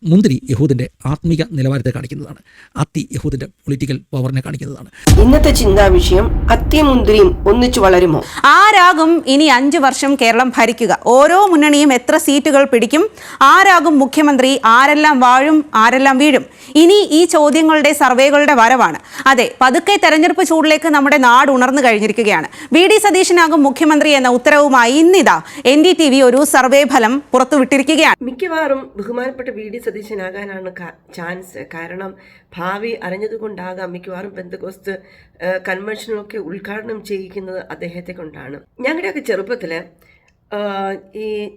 മുന്തിരി യഹൂദിൻ്റെ ആത്മീക നിലവാരത്തെ കാണിക്കുന്നതാണ്. അത്തി യഹൂദിൻ്റെ പൊളിറ്റിക്കൽ പവറിനെ കാണിക്കുന്നതാണ്. ഇന്നത്തെ ചിന്താ വിഷയം അത്തിയും മുന്തിരിയും ഒന്നിച്ചു വളരുമോ? ആരാകും ഇനി 5 വർഷം കേരളം ഭരിക്കുക? ഓരോ മുന്നണിയും എത്ര സീറ്റുകൾ പിടിക്കും? ആരാകും മുഖ്യമന്ത്രി? ആരെല്ലാം വാഴും, ആരെല്ലാം വീഴും? ഇനി ഈ ചോദ്യങ്ങളുടെ സർവേകളുടെ വരവാണ്. അതെ, പതുക്കെ തെരഞ്ഞെടുപ്പ് ചൂടിലേക്ക് നമ്മുടെ നാട് ഉണർന്നു കഴിഞ്ഞിരിക്കുകയാണ്. വി.ഡി. സതീശനാകും മുഖ്യമന്ത്രി എന്ന ഉത്തരവുമായി ഇന്നിതാ NDTV ഒരു സർവേ ഫലം പുറത്തുവിട്ടിരിക്കുകയാണ്. മിക്കവാറും ബഹുമാനപ്പെട്ട വി.ഡി. സതീശനാകാനാണ് ചാൻസ്. കാരണം ഭാവി അറിഞ്ഞതുകൊണ്ടാകാം മിക്കവാറും പെന്തക്കോസ്ത് കൺവെൻഷനൊക്കെ ഉദ്ഘാടനം ചെയ്യിക്കുന്നത് അദ്ദേഹത്തെ കൊണ്ടാണ്. ഞങ്ങളുടെയൊക്കെ ചെറുപ്പത്തിൽ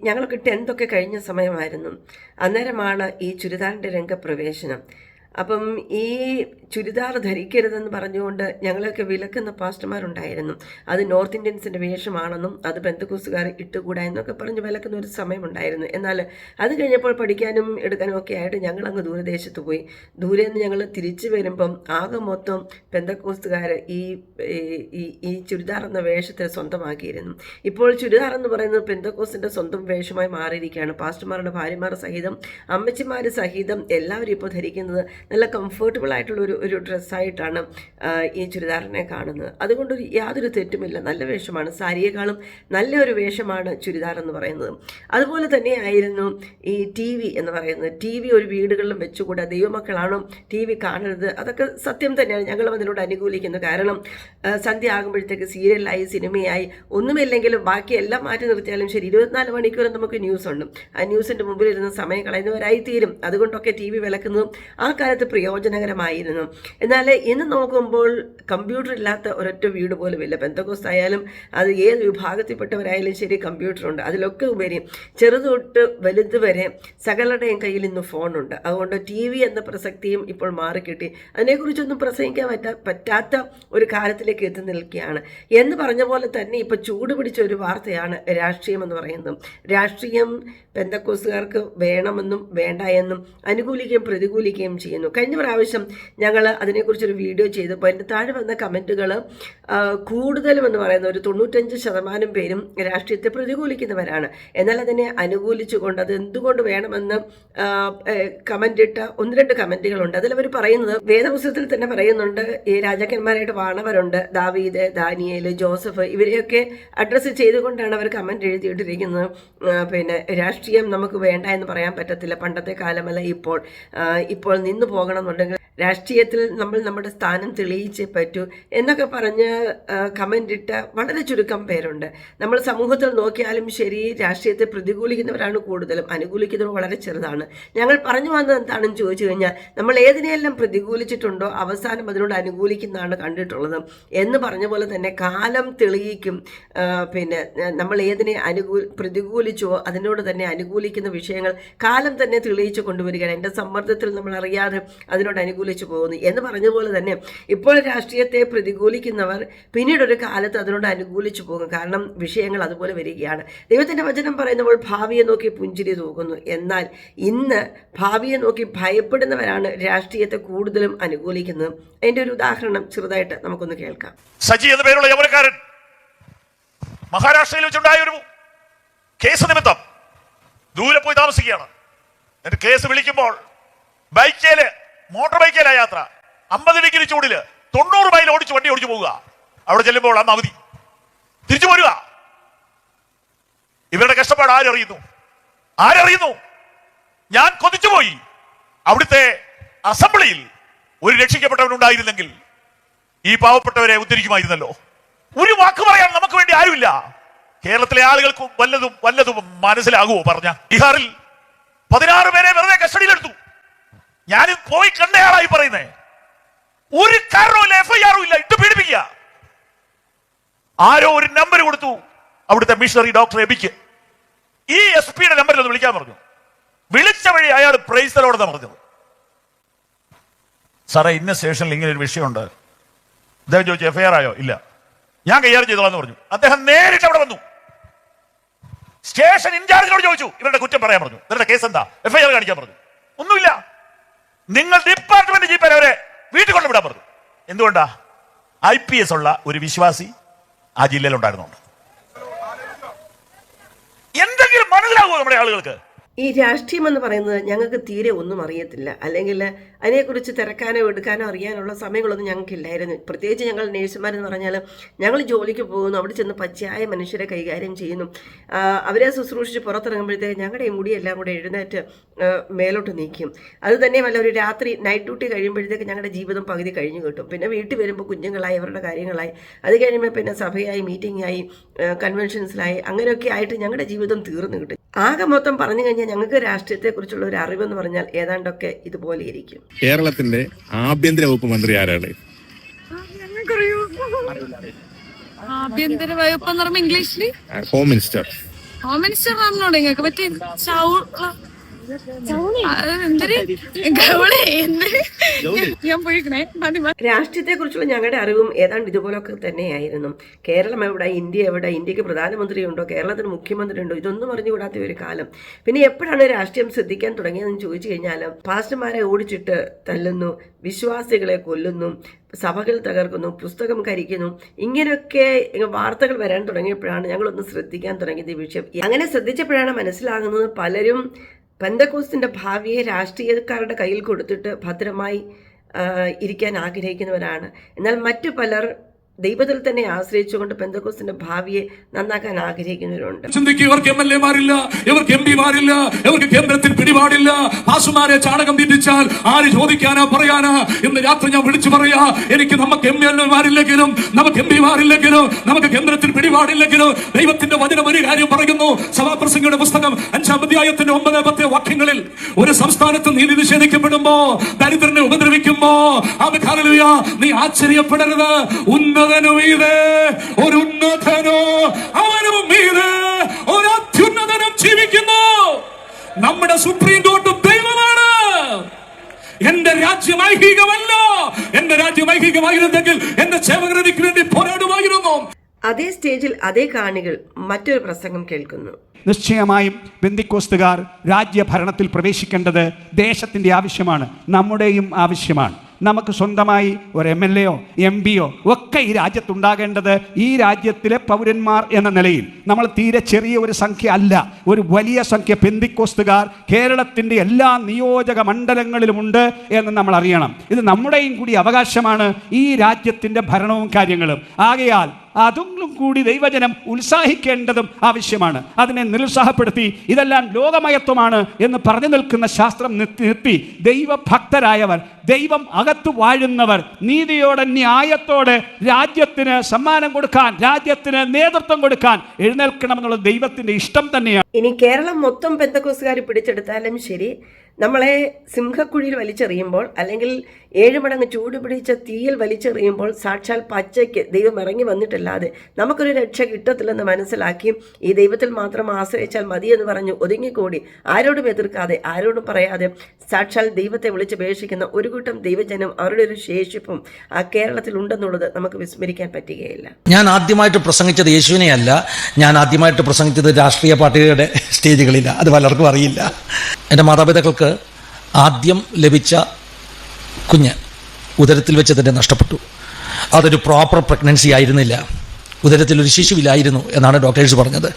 ഞങ്ങളൊക്കെ 10th ഒക്കെ കഴിഞ്ഞ സമയമായിരുന്നു. അന്നേരമാണ് ഈ ചുരിദാറിൻ്റെ രംഗപ്രവേശനം. അപ്പം ഈ ചുരിദാർ ധരിക്കരുതെന്ന് പറഞ്ഞുകൊണ്ട് ഞങ്ങളൊക്കെ വിലക്കുന്ന പാസ്റ്റർമാരുണ്ടായിരുന്നു. അത് നോർത്ത് ഇന്ത്യൻസിൻ്റെ വേഷമാണെന്നും അത് പെന്തക്കോസ്തുകാർ ഇട്ടുകൂടാ എന്നൊക്കെ പറഞ്ഞ് വിലക്കുന്ന ഒരു സമയമുണ്ടായിരുന്നു. എന്നാൽ അത് കഴിഞ്ഞപ്പോൾ പഠിക്കാനും എടുക്കാനും ഒക്കെ ആയിട്ട് ഞങ്ങളങ്ങ് ദൂരദേശത്ത് പോയി. ദൂരെ നിന്ന് ഞങ്ങൾ തിരിച്ചു വരുമ്പം ആകെ മൊത്തം പെന്തക്കോസ്തുകാർ ഈ ചുരിദാർ എന്ന വേഷത്തെ സ്വന്തമാക്കിയിരുന്നു. ഇപ്പോൾ ചുരിദാർ എന്ന് പറയുന്നത് പെന്തക്കോസ്തിൻ്റെ സ്വന്തം വേഷമായി മാറിയിരിക്കുകയാണ്. പാസ്റ്റർമാരുടെ ഭാര്യമാർ സഹിതം അമ്മച്ചിമാർ സഹിതം എല്ലാവരും ഇപ്പോൾ ധരിക്കുന്നത് നല്ല കംഫർട്ടബിൾ ആയിട്ടുള്ള ഒരു ഡ്രസ്സായിട്ടാണ് ഈ ചുരിദാറിനെ കാണുന്നത്. അതുകൊണ്ട് യാതൊരു തെറ്റുമില്ല, നല്ല വേഷമാണ്. സാരിയേക്കാളും നല്ലൊരു വേഷമാണ് ചുരിദാർ എന്ന് പറയുന്നത്. അതുപോലെ തന്നെയായിരുന്നു ഈ TV എന്ന് പറയുന്നത്. TV ഒരു വീടുകളിലും വെച്ചുകൂടാ, ദൈവമക്കളാണോ TV കാണരുത്, അതൊക്കെ സത്യം തന്നെയാണ്. ഞങ്ങളും അതിനോട് അനുകൂലിക്കുന്നു. കാരണം സന്ധ്യ ആകുമ്പോഴത്തേക്ക് സീരിയലായി സിനിമയായി ഒന്നുമില്ലെങ്കിലും ബാക്കി എല്ലാം മാറ്റി നിർത്തിയാലും ശരി 24 മണിക്കൂറും നമുക്ക് ന്യൂസ് ഉണ്ട്. ആ ന്യൂസിൻ്റെ മുമ്പിൽ ഇരുന്ന് സമയം കളയുന്നവരായി തീരും. അതുകൊണ്ടൊക്കെ TV വിലക്കുന്നതും ആ കാലത്ത് പ്രയോജനകരമായിരുന്നു. എന്നാൽ ഇന്ന് നോക്കുമ്പോൾ കമ്പ്യൂട്ടർ ഇല്ലാത്ത ഒരൊറ്റ വീട് പോലുമില്ല. പെന്തക്കോസ്ത് ആയാലും അത് ഏത് വിഭാഗത്തിൽപ്പെട്ടവരായാലും ശരി കമ്പ്യൂട്ടറുണ്ട്. അതിലൊക്കെ ഉപരി ചെറുത് തൊട്ട് വലുത് വരെ സകലരുടെയും കയ്യിൽ ഇന്ന് ഫോണുണ്ട്. അതുകൊണ്ട് TV എന്ന പ്രസക്തിയും ഇപ്പോൾ മാറിക്കിട്ടി. അതിനെക്കുറിച്ചൊന്നും പ്രസംഗിക്കാൻ പറ്റാത്ത ഒരു കാലത്തിലേക്ക് എത്തി നിൽക്കുകയാണ്. എന്ന് പറഞ്ഞ പോലെ തന്നെ ഇപ്പോൾ ചൂട് പിടിച്ച ഒരു വാർത്തയാണ് രാഷ്ട്രീയം എന്ന് പറയുന്നത്. രാഷ്ട്രീയം പെന്തക്കോസ്തുകാർക്ക് വേണമെന്നും വേണ്ട എന്നും അനുകൂലിക്കുകയും പ്രതികൂലിക്കുകയും ചെയ്യുന്നു. കഴിഞ്ഞ പ്രാവശ്യം ഞങ്ങൾ അതിനെക്കുറിച്ചൊരു വീഡിയോ ചെയ്തപ്പോൾ അതിൻ്റെ താഴെ വന്ന കമൻറ്റുകൾ കൂടുതലും എന്ന് പറയുന്ന ഒരു 95% പേരും രാഷ്ട്രീയത്തെ പ്രതികൂലിക്കുന്നവരാണ്. എന്നാൽ അതിനെ അനുകൂലിച്ചുകൊണ്ട് അത് എന്തുകൊണ്ട് വേണമെന്ന് കമൻ്റ് ഇട്ട 1-2 കമൻറ്റുകളുണ്ട്. അതിലവർ പറയുന്നത്, വേദപുസ്തകത്തിൽ തന്നെ പറയുന്നുണ്ട്, ഈ രാജാക്കന്മാരായിട്ട് വാണവരുണ്ട്, ദാവീദ്, ദാനിയേൽ, ജോസഫ്, ഇവരെയൊക്കെ അഡ്രസ്സ് ചെയ്തുകൊണ്ടാണ് അവർ കമൻറ്റ് എഴുതിയിട്ടിരിക്കുന്നത്. പിന്നെ രാഷ്ട്രീയം നമുക്ക് വേണ്ട എന്ന് പറയാൻ പറ്റത്തില്ല, പണ്ടത്തെ കാലമല്ല ഇപ്പോൾ നിന്ന് പോകണം എന്നുണ്ടെങ്കിൽ രാഷ്ട്രീയത്തിൽ നമ്മൾ നമ്മുടെ സ്ഥാനം തെളിയിച്ചേ പറ്റൂ എന്നൊക്കെ പറഞ്ഞ് കമൻ്റ് ഇട്ട വളരെ ചുരുക്കം പേരുണ്ട്. നമ്മൾ സമൂഹത്തിൽ നോക്കിയാലും ശരി രാഷ്ട്രീയത്തെ പ്രതികൂലിക്കുന്നവരാണ് കൂടുതലും, അനുകൂലിക്കുന്നവർ വളരെ ചെറുതാണ്. ഞങ്ങൾ പറഞ്ഞു വന്നത് എന്താണെന്ന് ചോദിച്ചു കഴിഞ്ഞാൽ, നമ്മൾ ഏതിനെയെല്ലാം പ്രതികൂലിച്ചിട്ടുണ്ടോ അവസാനം അതിനോട് അനുകൂലിക്കുന്നതാണ് കണ്ടിട്ടുള്ളത് എന്ന് പറഞ്ഞ പോലെ തന്നെ കാലം തെളിയിക്കും. പിന്നെ നമ്മൾ ഏതിനെ പ്രതികൂലിച്ചോ അതിനോട് തന്നെ അനുകൂലിക്കുന്ന വിഷയങ്ങൾ കാലം തന്നെ തെളിയിച്ചു കൊണ്ടുവരികയാണ്. എൻ്റെ സമ്മർദ്ദത്തിൽ നമ്മൾ അറിയാതെ അതിനോട് അനുകൂലിച്ചു പോകുന്നു എന്ന് പറഞ്ഞതുപോലെ തന്നെ ഇപ്പോൾ രാഷ്ട്രീയത്തെ പ്രതികൂലിക്കുന്നവർ പിന്നീടൊരു കാലത്ത് അതിനോട് അനുകൂലിച്ചു പോകും. കാരണം വിഷയങ്ങൾ അതുപോലെ വരികയാണ്. ദൈവത്തിൻ്റെ വചനം പറയുമ്പോൾ ഭാവിയെ നോക്കി പുഞ്ചിരി തൂകുന്നു. എന്നാൽ ഇന്ന് ഭാവിയെ നോക്കി ഭയപ്പെടുന്നവരാണ് രാഷ്ട്രീയത്തെ കൂടുതലും അനുകൂലിക്കുന്നത്. അതിൻ്റെ ഒരു ഉദാഹരണം ചെറുതായിട്ട് നമുക്കൊന്ന് കേൾക്കാം. സജി എന്ന പേരുള്ള യൗവനക്കാരൻ മഹാരാഷ്ട്രയിൽ വെച്ചുണ്ടായ ഒരു കേസ് നിമിത്തം ദൂരെ പോയി താമസിക്കുകയാണ്. എന്നിട്ട് കേസ് വിളിക്കുമ്പോൾ മോട്ടോർ ബൈക്കിലാ യാത്ര, 50 ഡിഗ്രി ചൂടില് 90 മൈൽ വണ്ടി ഓടിച്ചു പോവുക. അവിടെ ചെല്ലുമ്പോൾ അന്ന് അവധി, തിരിച്ചു പോരുക. ഇവരുടെ കഷ്ടപ്പാട് ആരറിയുന്നു? ഞാൻ കൊതിച്ചുപോയി. അവിടുത്തെ അസംബ്ലിയിൽ ഒരു രക്ഷിക്കപ്പെട്ടവനുണ്ടായിരുന്നെങ്കിൽ ഈ പാവപ്പെട്ടവരെ ഉദ്ധരിക്കുമായിരുന്നല്ലോ. ഒരു വാക്ക് പറയാൻ നമുക്ക് വേണ്ടി ആരുമില്ല. കേരളത്തിലെ ആളുകൾക്ക് വല്ലതും മനസ്സിലാകുമോ പറഞ്ഞ? ബീഹാറിൽ 16 പേരെ വെറുതെ കസ്റ്റഡിയിലെടുത്തു. ഞാൻ പോയി കണ്ടയാളായി പറയുന്നേ. ഒരു കാരണവുമില്ല, FIR ഇല്ല, ഇട്ട് പീഡിപ്പിക്കുക. ആരോ ഒരു നമ്പർ കൊടുത്തു അവിടുത്തെ മിഷണറി ഡോക്ടർ എബിക്ക്. ഈ SP-യുടെ നമ്പറിൽ ഒന്ന് വിളിക്കാൻ പറഞ്ഞു. വിളിച്ച വഴി അയാൾ പ്രൈസ് ദി ലോർഡ് എന്നാണ് പറഞ്ഞത്. സാറേ, ഇന്ന സ്റ്റേഷനിൽ ഇങ്ങനെ ഒരു വിഷയമുണ്ട്. അദ്ദേഹം ചോദിച്ചു, FIR ആയോ? ഇല്ല, ഞാൻ കൈകാര്യം ചെയ്തോളാന്ന് പറഞ്ഞു. അദ്ദേഹം നേരിട്ട് അവിടെ വന്നു. സ്റ്റേഷൻ ഇൻചാർജിനോട് ചോദിച്ചു, ഇവരുടെ കുറ്റം പറയാൻ പറഞ്ഞു. ഇവരുടെ കേസ് എന്താ? FIR കാണിക്കാൻ പറഞ്ഞു. ഒന്നുമില്ല, നിങ്ങൾ ഡിപ്പാർട്ട്മെന്റ് ജീപ്പൻ അവരെ വീട്ടിൽ കൊണ്ടുവിടാൻ പറഞ്ഞു. എന്തുകൊണ്ടാ? IPS ഉള്ള ഒരു വിശ്വാസി ആ ജില്ലയിൽ ഉണ്ടായിരുന്നുണ്ട്. എന്തെങ്കിലും മനസ്സിലാകുമോ നമ്മുടെ ആളുകൾക്ക്? ഈ രാഷ്ട്രീയം എന്ന് പറയുന്നത് ഞങ്ങൾക്ക് തീരെ ഒന്നും അറിയത്തില്ല, അല്ലെങ്കിൽ അതിനെക്കുറിച്ച് തിരക്കാനോ എടുക്കാനോ അറിയാനുള്ള സമയങ്ങളൊന്നും ഞങ്ങൾക്കില്ലായിരുന്നു. പ്രത്യേകിച്ച് ഞങ്ങൾ നേഴ്സുമാരെന്ന് പറഞ്ഞാൽ ഞങ്ങൾ ജോലിക്ക് പോകുന്നു, അവിടെ ചെന്ന് പച്ചയായ മനുഷ്യരെ കൈകാര്യം ചെയ്യുന്നു. അവരെ ശുശ്രൂഷിച്ച് പുറത്തിറങ്ങുമ്പോഴത്തേക്ക് ഞങ്ങളുടെ ഈ മുടിയെല്ലാം കൂടെ എഴുന്നേറ്റ് മേലോട്ട് നീക്കും. അത് തന്നെയുമല്ല, ഒരു രാത്രി നൈറ്റ് ഡ്യൂട്ടി കഴിയുമ്പോഴത്തേക്ക് ഞങ്ങളുടെ ജീവിതം പകുതി കഴിഞ്ഞു കിട്ടും. പിന്നെ വീട്ടിൽ വരുമ്പോൾ കുഞ്ഞുങ്ങളായി, അവരുടെ കാര്യങ്ങളായി, അത് കഴിയുമ്പോൾ പിന്നെ സഭയായി, മീറ്റിംഗായി, കൺവെൻഷൻസിലായി, അങ്ങനെയൊക്കെ ആയിട്ട് ഞങ്ങളുടെ ജീവിതം തീർന്നു കിട്ടും. ആകെ മൊത്തം പറഞ്ഞു കഴിഞ്ഞാൽ ഞങ്ങൾക്ക് രാഷ്ട്രീയത്തെക്കുറിച്ചുള്ള ഒരു അറിവെന്ന് പറഞ്ഞാൽ ഏതാണ്ടൊക്കെ ഇതുപോലെ ഇരിക്കും. കേരളത്തിന്റെ ആഭ്യന്തര വകുപ്പ് മന്ത്രി ആരാണ്? ആഭ്യന്തര വകുപ്പ് എന്ന് പറയുമ്പോ ഇംഗ്ലീഷില് ഹോം മിനിസ്റ്റർ. ഹോം മിനിസ്റ്റർ പറഞ്ഞോടെ നിങ്ങൾക്ക് പറ്റി രാഷ്ട്രീയത്തെക്കുറിച്ചുള്ള ഞങ്ങളുടെ അറിവും ഏതാണ്ട് ഇതുപോലൊക്കെ തന്നെയായിരുന്നു. കേരളം എവിടെ, ഇന്ത്യ എവിടെ, ഇന്ത്യക്ക് പ്രധാനമന്ത്രിയുണ്ടോ, കേരളത്തിന് മുഖ്യമന്ത്രി ഉണ്ടോ, ഇതൊന്നും അറിഞ്ഞുകൂടാത്ത ഒരു കാലം. പിന്നെ എപ്പോഴാണ് രാഷ്ട്രീയം ശ്രദ്ധിക്കാൻ തുടങ്ങിയതെന്ന് ചോദിച്ചു കഴിഞ്ഞാൽ, പാസ്റ്റർമാരെ ഓടിച്ചിട്ട് തല്ലുന്നു, വിശ്വാസികളെ കൊല്ലുന്നു, സഭകൾ തകർക്കുന്നു, പുസ്തകം കരിക്കുന്നു, ഇങ്ങനെയൊക്കെ വാർത്തകൾ വരാൻ തുടങ്ങിയപ്പോഴാണ് ഞങ്ങളൊന്ന് ശ്രദ്ധിക്കാൻ തുടങ്ങിയത് ഈ വിഷയം. അങ്ങനെ ശ്രദ്ധിച്ചപ്പോഴാണ് മനസ്സിലാകുന്നത് പലരും പെന്തക്കോസ്തിൻ്റെ ഭാവിയെ രാഷ്ട്രീയക്കാരുടെ കയ്യിൽ കൊടുത്തിട്ട് ഭദ്രമായി ഇരിക്കാൻ ആഗ്രഹിക്കുന്നവരാണ്. എന്നാൽ മറ്റു പലർ ദൈവത്തിൽ തന്നെ ആശ്രയിച്ചുകൊണ്ട് പെന്തക്കോസ്തിന്റെ ഭാവിയെ നന്നാക്കാൻ ആഗ്രഹിക്കുന്നവരുണ്ട്. ഇവർക്ക് MLA മാരില്ല, ഇവർക്ക് MP മാരില്ല, ഇവർക്ക് കേന്ദ്രത്തിൽ പിടിപാടില്ല, പാസുമാരെ ചാണകം തീറ്റിച്ചാൽ ആര് ചോദിക്കാനാ പറയാനാ? ഇന്ന് രാത്രി ഞാൻ വിളിച്ചു പറയാ, എനിക്ക് നമുക്ക് MLA മാരില്ലെങ്കിലും, നമുക്ക് MP മാരില്ലെങ്കിലും, നമുക്ക് കേന്ദ്രത്തിൽ പിടിപാടില്ലെങ്കിലും ദൈവത്തിന്റെ വചനം ഒരു കാര്യം പറയുന്നു. സഭാപ്രസംഗിയുടെ പുസ്തകം 5-ാം അധ്യായത്തിന്റെ 9-10 വാക്യങ്ങളിൽ, ഒരു സംസ്ഥാനത്ത് നീതി നിഷേധിക്കപ്പെടുമ്പോ, ദരിദ്രനെ ഉപദ്രവിക്കുമ്പോ, ഹല്ലേലൂയ, നീ ആശ്ചര്യപ്പെടരുത്. ഒരു ഉന്നതനോ അവനും മീതെ ഒരു അത്യുന്നതനും ജീവിക്കുന്നു. നമ്മുടെ സുപ്രീം കോർട്ടും ദൈവമാണ്. എന്റെ രാജ്യം ഐഹികമല്ല. എന്റെ രാജ്യം ഐഹികമായിരുന്നെങ്കിൽ എന്റെ സേവകർക്ക് വേണ്ടി പോരാടുമായിരുന്നു. അതേ സ്റ്റേജിൽ അതേ കാണികൾ മറ്റൊരു പ്രസംഗം കേൾക്കുന്നു. നിശ്ചയമായും പെന്തിക്കോസ്തുകാർ രാജ്യഭരണത്തിൽ പ്രവേശിക്കേണ്ടത് ദേശത്തിന്റെ ആവശ്യമാണ്, നമ്മുടെയും ആവശ്യമാണ്. നമുക്ക് സ്വന്തമായി ഒരു MLA-യോ MP-യോ ഒക്കെ ഈ രാജ്യത്തുണ്ടാകേണ്ടത് ഈ രാജ്യത്തിലെ പൗരന്മാർ എന്ന നിലയിൽ നമ്മൾ തീരെ ചെറിയ ഒരു സംഖ്യ അല്ല, ഒരു വലിയ സംഖ്യ പെന്തിക്കോസ്തുകാർ കേരളത്തിൻ്റെ എല്ലാ നിയോജക മണ്ഡലങ്ങളിലുമുണ്ട് എന്ന് നമ്മൾ അറിയണം. ഇത് നമ്മുടെയും കൂടി അവകാശമാണ്, ഈ രാജ്യത്തിൻ്റെ ഭരണവും കാര്യങ്ങളും. ആകയാൽ അതും കൂടി ദൈവജനം ഉത്സാഹിക്കേണ്ടതും ആവശ്യമാണ്. അതിനെ നിരുത്സാഹപ്പെടുത്തി ഇതെല്ലാം ലോകമയത്വമാണ് എന്ന് പറഞ്ഞു നിൽക്കുന്ന ശാസ്ത്രം നിർത്തി ദൈവഭക്തരായവർ, ദൈവം അകത്തു വാഴുന്നവർ നീതിയോടെ ന്യായത്തോടെ രാജ്യത്തിന് സമ്മാനം കൊടുക്കാൻ, രാജ്യത്തിന് നേതൃത്വം കൊടുക്കാൻ എഴുന്നേൽക്കണമെന്നുള്ള ദൈവത്തിന്റെ ഇഷ്ടം തന്നെയാണ്. ഇനി കേരളം മൊത്തം പെന്തക്കോസ്തുകാർ പിടിച്ചെടുത്താലും ശരി, നമ്മളെ സിംഹക്കുഴിയിൽ വലിച്ചെറിയുമ്പോൾ, അല്ലെങ്കിൽ 7 മടങ്ങ് ചൂട് പിടിച്ച തീയിൽ വലിച്ചെറിയുമ്പോൾ സാക്ഷാൽ പച്ചയ്ക്ക് ദൈവം ഇറങ്ങി വന്നിട്ടല്ലാതെ നമുക്കൊരു രക്ഷ കിട്ടത്തില്ലെന്ന് മനസ്സിലാക്കി ഈ ദൈവത്തിൽ മാത്രം ആശ്രയിച്ചാൽ മതിയെന്ന് പറഞ്ഞു ഒതുങ്ങിക്കൂടി, ആരോടും എതിർക്കാതെ, ആരോടും പറയാതെ സാക്ഷാൽ ദൈവത്തെ വിളിച്ചപേക്ഷിക്കുന്ന ഒരു കൂട്ടം ദൈവജനം, അവരുടെ ഒരു ശേഷിപ്പും ആ കേരളത്തിൽ ഉണ്ടെന്നുള്ളത് നമുക്ക് വിസ്മരിക്കാൻ പറ്റുകയില്ല. ഞാൻ ആദ്യമായിട്ട് പ്രസംഗിച്ചത് യേശുവിനെ അല്ല, ഞാൻ ആദ്യമായിട്ട് പ്രസംഗിച്ചത് രാഷ്ട്രീയ പാർട്ടികളുടെ സ്റ്റേജുകളില്ല. അത് പലർക്കും അറിയില്ല. എൻ്റെ മാതാപിതാക്കൾക്ക് ആദ്യം ലഭിച്ച കുഞ്ഞ് ഉദരത്തിൽ വെച്ച് തന്നെ നഷ്ടപ്പെട്ടു. അതൊരു പ്രോപ്പർ പ്രഗ്നൻസി ആയിരുന്നില്ല, ഉദരത്തിൽ ഒരു ശിശുവിലായിരുന്നു എന്നാണ് ഡോക്ടേഴ്സ് പറഞ്ഞത്.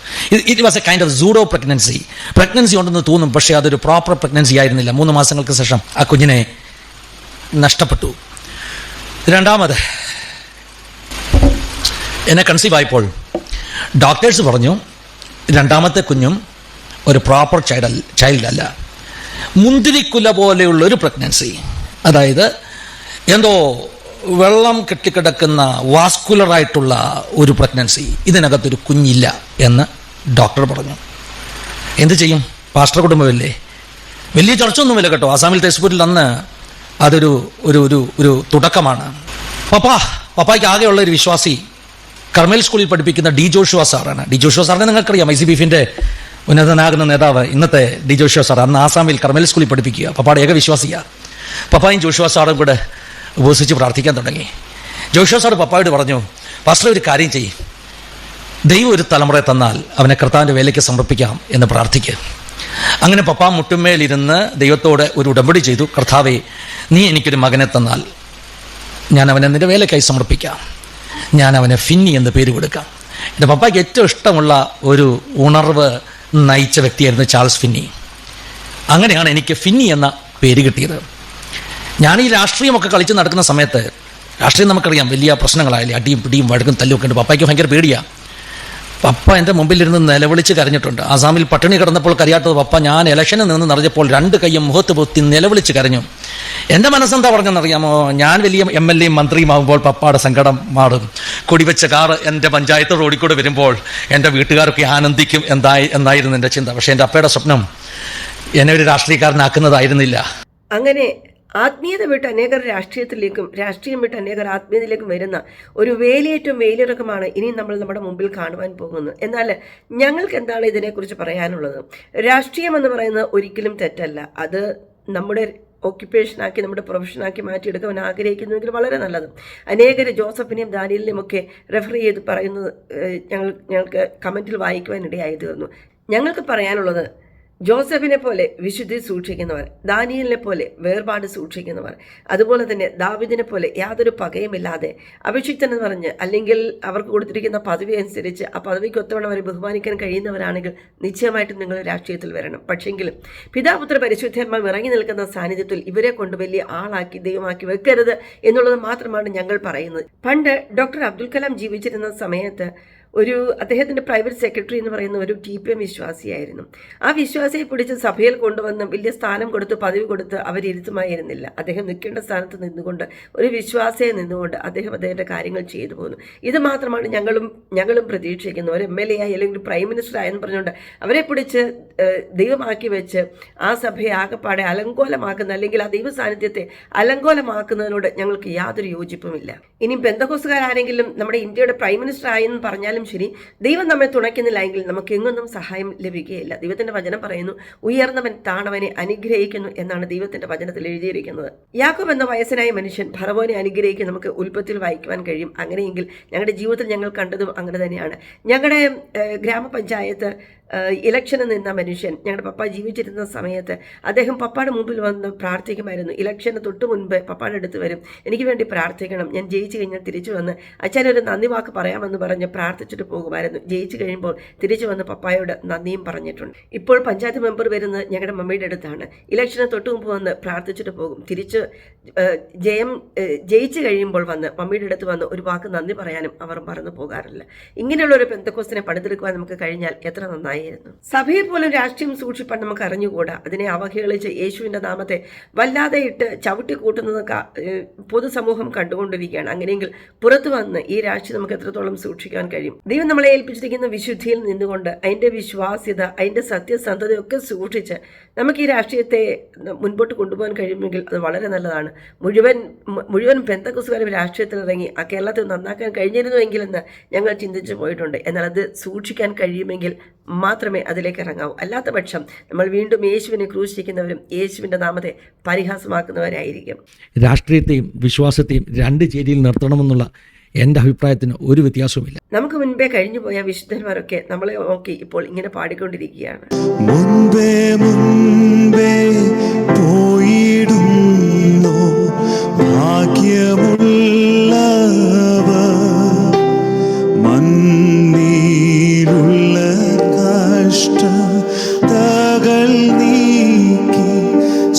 It was A kind of pseudo pregnancy. Pregnancy ഉണ്ടെന്ന് തോന്നും, പക്ഷേ അതൊരു പ്രോപ്പർ പ്രഗ്നൻസി ആയിരുന്നില്ല. 3 മാസങ്ങൾക്ക് ശേഷം ആ കുഞ്ഞിനെ നഷ്ടപ്പെട്ടു. രണ്ടാമത് എന്നെ കൺസീവ് ആയപ്പോൾ ഡോക്ടേഴ്സ് പറഞ്ഞു രണ്ടാമത്തെ കുഞ്ഞും ഒരു പ്രോപ്പർ ചൈൽഡ് അല്ല, മുന്തിരിക്കുല പോലെയുള്ള ഒരു പ്രഗ്നൻസി, അതായത് എന്തോ വെള്ളം കെട്ടിക്കിടക്കുന്ന വാസ്കുലറായിട്ടുള്ള ഒരു പ്രഗ്നൻസി, ഇതിനകത്തൊരു കുഞ്ഞില്ല എന്ന് ഡോക്ടർ പറഞ്ഞു. എന്ത് ചെയ്യും? പാസ്റ്റർ കുടുംബമല്ലേ, വലിയ ചർച്ചയൊന്നുമില്ല കേട്ടോ. ആസാമിൽ തേസ്പൂരിൽ അന്ന് അതൊരു ഒരു ഒരു ഒരു തുടക്കമാണ്. പപ്പായ്ക്ക് ആകെയുള്ള ഒരു വിശ്വാസി കർമ്മൽ സ്കൂളിൽ പഠിപ്പിക്കുന്ന ഡി ജോഷുവ സാറാണ്. ഡി ജോഷുവ സാറിനെ നിങ്ങൾക്കറിയാം, ICBF-ന്റെ ഉന്നതനാകുന്ന നേതാവ് ഇന്നത്തെ ഡി ജോഷുവ സാർ. അന്ന് ആസാമിൽ കർമ്മൽ സ്കൂളിൽ പഠിപ്പിക്കുക. പപ്പായുടെ ഏക വിശ്വാസിയാണ്. പപ്പായും ജോഷുവ സാറും കൂടെ ഉപസിച്ച് പ്രാർത്ഥിക്കാൻ തുടങ്ങി. ജോഷുവ സാർ പപ്പായോട് പറഞ്ഞു, പാസ്റ്റർ ഒരു കാര്യം ചെയ്യും, ദൈവം ഒരു തലമുറയെ തന്നാൽ അവനെ കർത്താവിൻ്റെ വേലയ്ക്ക് സമർപ്പിക്കാം എന്ന് പ്രാർത്ഥിക്കുക. അങ്ങനെ പപ്പ മുട്ടുമേലിരുന്ന് ദൈവത്തോട് ഒരു ഉടമ്പടി ചെയ്തു. കർത്താവേ, നീ എനിക്കൊരു മകനെ തന്നാൽ ഞാൻ അവനെ നിന്റെ വേലയ്ക്കായി സമർപ്പിക്കാം, ഞാൻ അവനെ ഫിന്നി എന്ന് പേര് കൊടുക്കാം. എൻ്റെ പപ്പായ്ക്ക് ഏറ്റവും ഇഷ്ടമുള്ള ഒരു ഉണർവ് നയിച്ച വ്യക്തിയായിരുന്നു ചാൾസ് ഫിന്നി. അങ്ങനെയാണ് എനിക്ക് ഫിന്നി എന്ന പേര് കിട്ടിയത്. ഞാൻ ഈ രാഷ്ട്രീയമൊക്കെ കളിച്ച് നടക്കുന്ന സമയത്ത്, രാഷ്ട്രീയം നമുക്കറിയാം വലിയ പ്രശ്നങ്ങളായാലും അടിയും പിടിയും വഴക്കും തല്ലുമൊക്കെ ഉണ്ട്. പപ്പയ്ക്ക് ഭയങ്കര പേടിയാണ്. പപ്പ എൻ്റെ മുമ്പിലിരുന്ന് നിലവിളിച്ച് കരഞ്ഞിട്ടുണ്ട്. ആസാമിൽ പട്ടിണി കിടന്നപ്പോൾ കരയാത്തത് പപ്പ ഞാൻ ഇലക്ഷനിൽ നിന്ന് നിറഞ്ഞപ്പോൾ 2 കൈയും മുഖത്ത് പൊത്തി നിലവിളിച്ച് കരഞ്ഞു. എൻ്റെ മനസ്സെന്താ പറഞ്ഞെന്നറിയാമോ? ഞാൻ വലിയ MLA മന്ത്രിയുമാകുമ്പോൾ പപ്പയുടെ സങ്കടം മാറും. കൊടിവെച്ച കാറ് എൻ്റെ പഞ്ചായത്ത് റോഡിൽ കൂടെ വരുമ്പോൾ എൻ്റെ വീട്ടുകാരൊക്കെ ആനന്ദിക്കും എന്നായിരുന്നു എൻ്റെ ചിന്ത. പക്ഷേ എൻ്റെ അപ്പയുടെ സ്വപ്നം എന്നെ ഒരു രാഷ്ട്രീയക്കാരനാക്കുന്നതായിരുന്നില്ല. അങ്ങനെ ആത്മീയത വിട്ട് അനേകർ രാഷ്ട്രീയത്തിലേക്കും രാഷ്ട്രീയം വിട്ട് അനേകർ ആത്മീയതയിലേക്കും വരുന്ന ഒരു വേലിയേറ്റവും വേലിയിറക്കമാണ് ഇനി നമ്മൾ നമ്മുടെ മുമ്പിൽ കാണുവാൻ പോകുന്നത്. എന്നാൽ ഞങ്ങൾക്ക് എന്താണ് ഇതിനെക്കുറിച്ച് പറയാനുള്ളത്? രാഷ്ട്രീയം എന്ന് പറയുന്നത് ഒരിക്കലും തെറ്റല്ല. അത് നമ്മുടെ ഓക്യുപ്പേഷനാക്കി നമ്മുടെ പ്രൊഫഷനാക്കി മാറ്റിയെടുക്കാൻ ആഗ്രഹിക്കുന്നുവെങ്കിൽ വളരെ നല്ലത്. അനേകർ ജോസഫിനെയും ദാനിയലിനെയും ഒക്കെ റെഫർ ചെയ്ത് പറയുന്നത് ഞങ്ങൾക്ക് കമൻറ്റിൽ വായിക്കുവാനിടയായി തീർന്നു. ഞങ്ങൾക്ക് പറയാനുള്ളത്, ജോസഫിനെ പോലെ വിശുദ്ധി സൂക്ഷിക്കുന്നവർ, ദാനിയലിനെ പോലെ വേർപാട് സൂക്ഷിക്കുന്നവർ, അതുപോലെ തന്നെ ദാവീദിനെ പോലെ യാതൊരു പകയുമില്ലാതെ അഭിഷിക്തനെന്ന് പറഞ്ഞ് അല്ലെങ്കിൽ അവർക്ക് കൊടുത്തിരിക്കുന്ന പദവി അനുസരിച്ച് ആ പദവിക്ക് ഒത്തവണ്ണം അവരെ ബഹുമാനിക്കാൻ കഴിയുന്നവരാണെങ്കിൽ നിശ്ചയമായിട്ടും നിങ്ങൾ രാഷ്ട്രീയത്തിൽ വരണം. പക്ഷെങ്കിലും പിതാപുത്ര പരിശുദ്ധാത്മാവ് ഇറങ്ങി നിൽക്കുന്ന സാന്നിധ്യത്തിൽ ഇവരെ കൊണ്ട് വലിയ ആളാക്കി ദൈവമാക്കി വെക്കരുത് എന്നുള്ളത് മാത്രമാണ് ഞങ്ങൾ പറയുന്നത്. പണ്ട് ഡോക്ടർ അബ്ദുൽ കലാം ജീവിച്ചിരുന്ന സമയത്ത് അദ്ദേഹത്തിൻ്റെ പ്രൈവറ്റ് സെക്രട്ടറി എന്ന് പറയുന്ന ഒരു TPM വിശ്വാസിയായിരുന്നു. ആ വിശ്വാസിയെ പിടിച്ച് സഭയിൽ കൊണ്ടുവന്ന് വലിയ സ്ഥാനം കൊടുത്ത് പദവി കൊടുത്ത് അവരിരുത്തുമായിരുന്നില്ല. അദ്ദേഹം നിൽക്കേണ്ട സ്ഥാനത്ത് നിന്നുകൊണ്ട് ഒരു വിശ്വാസിയെ നിന്നുകൊണ്ട് അദ്ദേഹത്തിൻ്റെ കാര്യങ്ങൾ ചെയ്തു പോകുന്നു. ഇത് മാത്രമാണ് ഞങ്ങളും പ്രതീക്ഷിക്കുന്നത്. ഒരു MLA ആയി അല്ലെങ്കിൽ പ്രൈം മിനിസ്റ്റർ ആയെന്ന് പറഞ്ഞുകൊണ്ട് അവരെ പിടിച്ച് ദൈവമാക്കി വെച്ച് ആ സഭയെ ആകപ്പാടെ അലങ്കോലമാക്കുന്ന അല്ലെങ്കിൽ ആ ദൈവ സാന്നിധ്യത്തെ അലങ്കോലമാക്കുന്നതിനോട് ഞങ്ങൾക്ക് യാതൊരു യോജിപ്പുമില്ല. ഇനി പെന്തക്കോസ്തുകാരെങ്കിലും നമ്മുടെ ഇന്ത്യയുടെ പ്രൈം മിനിസ്റ്റർ ആയെന്ന് പറഞ്ഞാലും ശരി, ദൈവം നമ്മെ തുണയ്ക്കുന്നില്ല എങ്കിൽ നമുക്ക് എങ്ങൊന്നും സഹായം ലഭിക്കുകയില്ല. ദൈവത്തിന്റെ വചനം പറയുന്നു, ഉയർന്നവൻ താണവനെ അനുഗ്രഹിക്കുന്നു എന്നാണ് ദൈവത്തിന്റെ വചനത്തിൽ എഴുതിയിരിക്കുന്നത്. യാക്കോബ് എന്ന വയസ്സനായ മനുഷ്യൻ ഫറവോനെ അനുഗ്രഹിക്കാൻ നമുക്ക് ഉൽപ്പത്തിയിൽ വായിക്കുവാൻ കഴിയും. അങ്ങനെയെങ്കിൽ ഞങ്ങളുടെ ജീവിതത്തിൽ ഞങ്ങൾ കണ്ടതും അങ്ങനെ തന്നെയാണ്. ഞങ്ങളുടെ ഗ്രാമപഞ്ചായത്ത് ഇലക്ഷന് നിന്ന മനുഷ്യൻ, ഞങ്ങളുടെ പപ്പ ജീവിച്ചിരുന്ന സമയത്ത് അദ്ദേഹം പപ്പയുടെ മുമ്പിൽ വന്ന് പ്രാർത്ഥിക്കുമായിരുന്നു. ഇലക്ഷന് തൊട്ട് മുൻപ് പപ്പയുടെ അടുത്ത് വരും, എനിക്ക് വേണ്ടി പ്രാർത്ഥിക്കണം, ഞാൻ ജയിച്ചു കഴിഞ്ഞാൽ തിരിച്ചു വന്ന് അച്ഛനൊരു നന്ദി വാക്ക് പറയാമെന്ന് പറഞ്ഞ് പ്രാർത്ഥിച്ചിട്ട് പോകുമായിരുന്നു. ജയിച്ചു കഴിയുമ്പോൾ തിരിച്ചു വന്ന് പപ്പായോട് നന്ദിയും പറഞ്ഞിട്ടുണ്ട്. ഇപ്പോൾ പഞ്ചായത്ത് മെമ്പർ വരുന്നത് ഞങ്ങളുടെ മമ്മിയുടെ അടുത്താണ്. ഇലക്ഷന് തൊട്ട് മുമ്പ് വന്ന് പ്രാർത്ഥിച്ചിട്ട് പോകും. തിരിച്ച് ജയിച്ചു കഴിയുമ്പോൾ വന്ന് മമ്മിയുടെ അടുത്ത് വന്ന് ഒരു വാക്ക് നന്ദി പറയാനും അവർ മറന്നു പോകാറില്ല. ഇങ്ങനെയുള്ള ഒരു പെന്തക്കോസ്തിനെ പണിതെടുക്കുവാൻ നമുക്ക് കഴിഞ്ഞാൽ എത്ര നന്നായി. സഭയെ പോലും രാഷ്ട്രീയം സൂക്ഷിപ്പാൻ നമുക്ക് അറിഞ്ഞുകൂടാ. അതിനെ അവഹേളിച്ച് യേശുവിന്റെ നാമത്തെ വല്ലാതെ ഇട്ട് ചവിട്ടി കൂട്ടുന്നത് പൊതുസമൂഹം കണ്ടുകൊണ്ടിരിക്കുകയാണ്. അങ്ങനെയെങ്കിൽ പുറത്തു വന്ന് ഈ രാഷ്ട്രീയം നമുക്ക് എത്രത്തോളം സൂക്ഷിക്കാൻ കഴിയും? ദൈവം നമ്മളെ ഏൽപ്പിച്ചിരിക്കുന്ന വിശുദ്ധിയിൽ നിന്നുകൊണ്ട് അതിന്റെ വിശ്വാസ്യത, അതിന്റെ സത്യസന്ധതയൊക്കെ സൂക്ഷിച്ച് നമുക്ക് ഈ രാഷ്ട്രീയത്തെ മുൻപോട്ട് കൊണ്ടുപോകാൻ കഴിയുമെങ്കിൽ അത് വളരെ നല്ലതാണ്. മുഴുവൻ പെന്തക്കോസ്തുകാരും രാഷ്ട്രീയത്തിൽ ഇറങ്ങി ആ കേരളത്തിൽ നന്നാക്കാൻ കഴിഞ്ഞിരുന്നുവെങ്കിലെന്ന് ഞങ്ങൾ ചിന്തിച്ചു പോയിട്ടുണ്ട്. എന്നാൽ അത് സൂക്ഷിക്കാൻ കഴിയുമെങ്കിൽ മാത്രമേ അതിലേക്ക് ഇറങ്ങാവൂ. അല്ലാത്ത പക്ഷം നമ്മൾ വീണ്ടും യേശുവിനെ ക്രൂശിക്കുന്നവരും യേശുവിൻ്റെ നാമത്തെ പരിഹാസമാക്കുന്നവരായിരിക്കും. രാഷ്ട്രീയത്തെയും വിശ്വാസത്തെയും 2 ചേരിയിൽ നിർത്തണമെന്നുള്ള എൻ്റെ അഭിപ്രായത്തിന് ഒരു വ്യത്യാസവുമില്ല. നമുക്ക് മുൻപേ കഴിഞ്ഞുപോയ വിശുദ്ധന്മാരൊക്കെ നമ്മളെ നോക്കി ഇപ്പോൾ ഇങ്ങനെ പാടിക്കൊണ്ടിരിക്കുകയാണ്. മുൻപേ മുൻപേ പോയിടുന്നു ഭാഗ്യമുള്ളവ മണ്ണിലുള്ള കഷ്ടതകൾ നീക്കി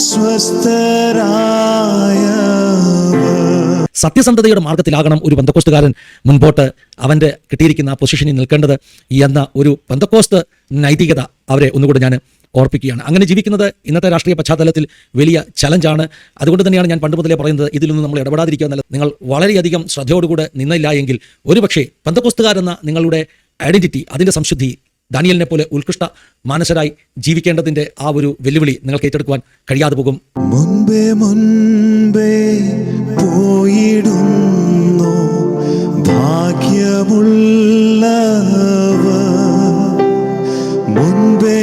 സ്വസ്ഥരായ സത്യസന്ധതയുടെ മാർഗത്തിലാകണം ഒരു പെന്തക്കോസ്തുകാരൻ മുൻപോട്ട് അവൻ്റെ കിട്ടിയിരിക്കുന്ന പൊസിഷനിൽ നിൽക്കേണ്ടത് എന്ന ഒരു പെന്തക്കോസ്ത് നൈതികത അവരെ ഒന്നുകൂടെ ഞാൻ ഓർപ്പിക്കുകയാണ്. അങ്ങനെ ജീവിക്കുന്നത് ഇന്നത്തെ രാഷ്ട്രീയ പശ്ചാത്തലത്തിൽ വലിയ ചലഞ്ചാണ്. അതുകൊണ്ട് തന്നെയാണ് ഞാൻ പണ്ട് മുതലേ പറയുന്നത്, ഇതിലൊന്നും നമ്മൾ ഇടപെടാതിരിക്കുക എന്നല്ല. നിങ്ങൾ വളരെയധികം ശ്രദ്ധയോടുകൂടെ നിന്നില്ല എങ്കിൽ ഒരുപക്ഷെ പെന്തക്കോസ്തുകാരെന്ന നിങ്ങളുടെ ഐഡന്റിറ്റി, അതിൻ്റെ സംശുദ്ധി, ദാനിയലിനെ പോലെ ഉത്കൃഷ്ട മാനസരായി ജീവിക്കേണ്ടതിൻ്റെ ആ ഒരു വെല്ലുവിളി നിങ്ങൾക്ക് ഏറ്റെടുക്കുവാൻ കഴിയാതെ പോകും. മുൻപേ മുൻപേ പോയിടുന്നു ഭാഗ്യമുള്ളവ മുൻപേ